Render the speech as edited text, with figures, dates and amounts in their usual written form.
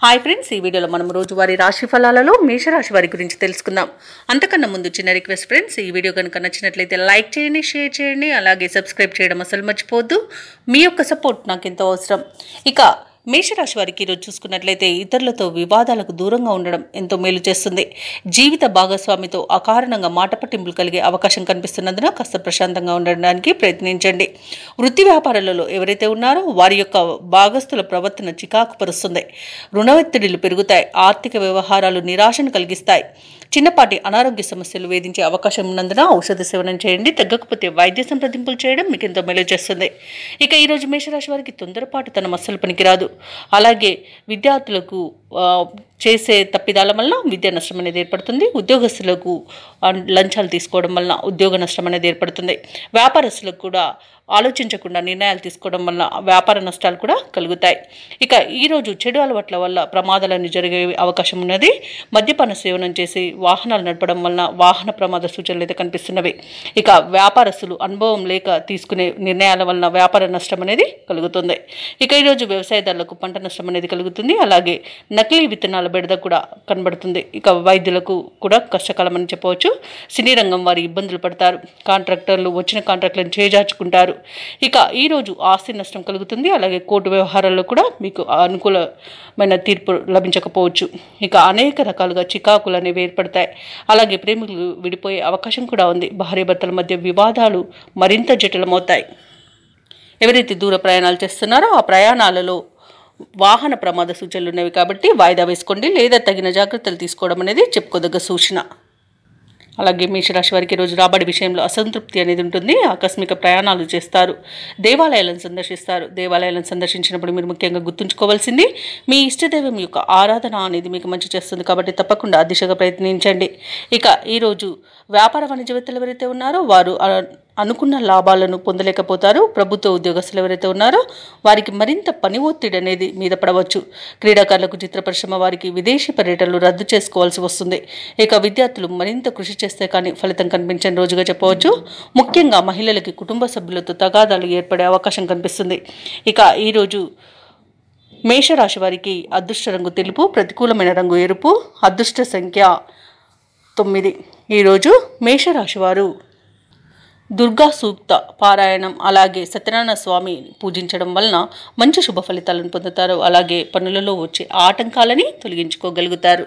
Hi friends, ఈ వీడియోలో మనం రోజువారీ రాశి ఫలాలలో మేషరాశి వారి గురించి తెలుసుకుందాం. అంతకన్నా ముందు చిన్న రిక్వెస్ట్ ఫ్రెండ్స్, ఈ వీడియో కనుక నచ్చినట్లయితే లైక్ చేయండి, షేర్ చేయండి, అలాగే సబ్స్క్రైబ్ చేయడం అసలు మర్చిపోవద్దు. మీ యొక్క సపోర్ట్ నాకు ఎంతో అవసరం. ఇక మేషరాశి వారికి ఈరోజు చూసుకున్నట్లయితే ఇతరులతో వివాదాలకు దూరంగా ఉండడం ఎంతో మేలు చేస్తుంది. జీవిత భాగస్వామితో అకారణంగా మాట పట్టింపులు కలిగే అవకాశం కనిపిస్తున్నందున కాస్త ప్రశాంతంగా ఉండడానికి ప్రయత్నించండి. వృత్తి వ్యాపారాలలో ఎవరైతే ఉన్నారో వారి యొక్క భాగస్తుల ప్రవర్తన చికాకు పరుస్తుంది. రుణ ఒత్తిడిలు పెరుగుతాయి. ఆర్థిక వ్యవహారాలు నిరాశను కలిగిస్తాయి. చిన్నపాటి అనారోగ్య సమస్యలు వేధించే అవకాశం ఉన్నందున ఔషధ సేవనం చేయండి. తగ్గకపోతే వైద్య సంప్రదింపులు చేయడం మీకు ఎంతో మేలు చేస్తుంది. ఇక ఈరోజు మేషరాశి వారికి తొందరపాటుతనం అస్సలు పనికిరాదు. అలాగే విద్యార్థులకు చేసే తప్పిదాల వలన విద్యా నష్టం అనేది ఏర్పడుతుంది. ఉద్యోగస్తులకు లంచాలు తీసుకోవడం వలన ఉద్యోగ నష్టం అనేది ఏర్పడుతుంది. వ్యాపారస్తులకు కూడా ఆలోచించకుండా నిర్ణయాలు తీసుకోవడం వల్ల వ్యాపార నష్టాలు కూడా కలుగుతాయి. ఇక ఈరోజు చెడు అలవాట్ల వల్ల ప్రమాదాలన్నీ జరిగే అవకాశం ఉన్నది. మద్యపాన సేవనం చేసి వాహనాలు నడపడం వలన వాహన ప్రమాద సూచనలు అయితే కనిపిస్తున్నవి. ఇక వ్యాపారస్తులు అనుభవం లేక తీసుకునే నిర్ణయాల వలన వ్యాపార నష్టం అనేది కలుగుతుంది. ఇక ఈరోజు వ్యవసాయదారులకు పంట నష్టం అనేది కలుగుతుంది. అలాగే నకిలీ విత్తనాల బెడద కూడా కనబడుతుంది. ఇక వైద్యులకు కూడా కష్టకాలం అని చెప్పవచ్చు. సినీ రంగం వారి ఇబ్బందులు పడతారు. కాంట్రాక్టర్లు వచ్చిన కాంట్రాక్టులను చేజార్చుకుంటారు. ఇక ఈరోజు ఆస్తి నష్టం కలుగుతుంది. అలాగే కోర్టు వ్యవహారాల్లో కూడా మీకు అనుకూలమైన తీర్పు లభించకపోవచ్చు. ఇక అనేక రకాలుగా చికాకులు అనేవి ఏర్పడతాయి. అలాగే ప్రేమికులు విడిపోయే అవకాశం కూడా ఉంది. భార్యాభర్తల మధ్య వివాదాలు మరింత జటిలమవుతాయి. ఎవరైతే దూర ప్రయాణాలు చేస్తున్నారో ఆ ప్రయాణాలలో వాహన ప్రమాద సూచనలు ఉన్నవి కాబట్టి వాయిదా వేసుకోండి, లేదా తగిన జాగ్రత్తలు తీసుకోవడం అనేది చెప్పుకోదగ్గ సూచన. అలాగే మేషరాశి వారికి రోజు రాబడి విషయంలో అసంతృప్తి అనేది ఉంటుంది. ఆకస్మిక ప్రయాణాలు చేస్తారు. దేవాలయాలను సందర్శిస్తారు. దేవాలయాలను సందర్శించినప్పుడు మీరు ముఖ్యంగా గుర్తుంచుకోవాల్సింది మీ ఇష్టదైవం యొక్క ఆరాధన అనేది మీకు మంచి చేస్తుంది కాబట్టి తప్పకుండా ఆ దిశగా ప్రయత్నించండి. ఇక ఈరోజు వ్యాపార వాణిజ్యవేత్తలు ఎవరైతే ఉన్నారో వారు అనుకున్న లాభాలను పొందలేకపోతారు. ప్రభుత్వ ఉద్యోగస్తులు ఎవరైతే ఉన్నారో వారికి మరింత పని ఒత్తిడి అనేది మీద పడవచ్చు. క్రీడాకారులకు, చిత్ర పరిశ్రమ వారికి విదేశీ పర్యటనలు రద్దు చేసుకోవాల్సి వస్తుంది. ఇక విద్యార్థులు మరింత కృషి చేస్తే కానీ ఫలితం కనిపించని రోజుగా చెప్పవచ్చు. ముఖ్యంగా మహిళలకి కుటుంబ సభ్యులతో తగాదాలు ఏర్పడే అవకాశం కనిపిస్తుంది. ఇక ఈరోజు మేషరాశి వారికి అదృష్ట రంగు తెలుపు, ప్రతికూలమైన రంగు ఎరుపు, అదృష్ట సంఖ్య 9. ఈరోజు మేషరాశి వారు దుర్గా సూక్త పారాయణం అలాగే సత్యనారాయణ స్వామి పూజించడం వలన మంచి శుభ ఫలితాలను పొందుతారు. అలాగే పనులలో వచ్చే ఆటంకాలని తొలగించుకోగలుగుతారు.